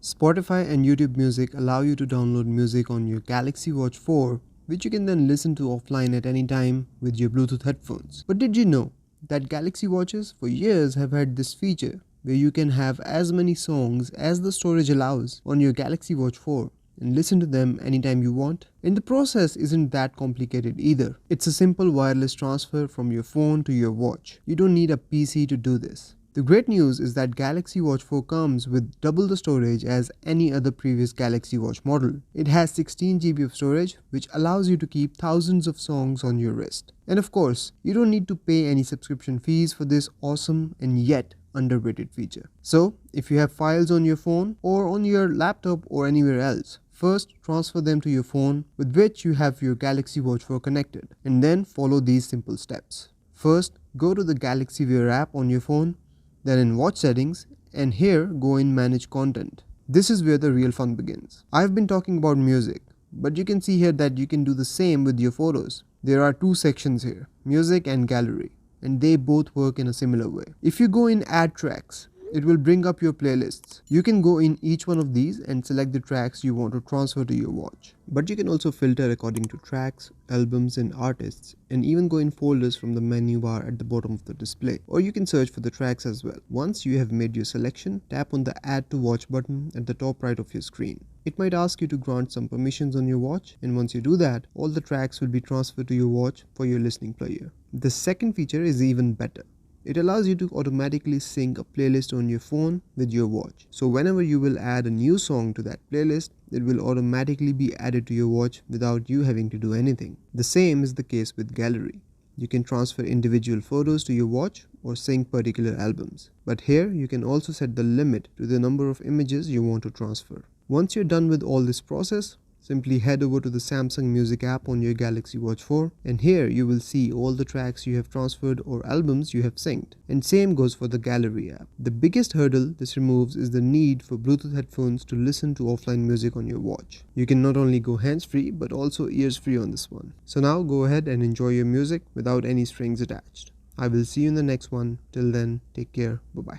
Spotify and YouTube Music allow you to download music on your Galaxy Watch 4, which you can then listen to offline at any time with your Bluetooth headphones. But did you know that Galaxy Watches for years have had this feature where you can have as many songs as the storage allows on your Galaxy Watch 4 and listen to them anytime you want? And the process isn't that complicated either. It's a simple wireless transfer from your phone to your watch. You don't need a PC to do this. The great news is that Galaxy Watch 4 comes with double the storage as any other previous Galaxy Watch model. It has 16 GB of storage, which allows you to keep thousands of songs on your wrist. And of course, you don't need to pay any subscription fees for this awesome and yet underrated feature. So, if you have files on your phone or on your laptop or anywhere else, first transfer them to your phone with which you have your Galaxy Watch 4 connected, and then follow these simple steps. First, go to the Galaxy Wear app on your phone, then in watch settings, and here go in manage content. This is where the real fun begins. I've been talking about music, but you can see here that you can do the same with your photos. There are two sections here, music and gallery, and they both work in a similar way. If you go in add tracks, it will bring up your playlists. You can go in each one of these and select the tracks you want to transfer to your watch. But you can also filter according to tracks, albums and artists, and even go in folders from the menu bar at the bottom of the display. Or you can search for the tracks as well. Once you have made your selection, tap on the add to watch button at the top right of your screen. It might ask you to grant some permissions on your watch, and once you do that, all the tracks will be transferred to your watch for your listening pleasure. The second feature is even better. It allows you to automatically sync a playlist on your phone with your watch. So whenever you will add a new song to that playlist, it will automatically be added to your watch without you having to do anything. The same is the case with gallery. You can transfer individual photos to your watch or sync particular albums. But here you can also set the limit to the number of images you want to transfer. Once you're done with all this process, simply head over to the Samsung Music app on your Galaxy Watch 4, and here you will see all the tracks you have transferred or albums you have synced. And same goes for the Gallery app. The biggest hurdle this removes is the need for Bluetooth headphones to listen to offline music on your watch. You can not only go hands-free but also ears-free on this one. So now go ahead and enjoy your music without any strings attached. I will see you in the next one. Till then, take care. Bye-bye.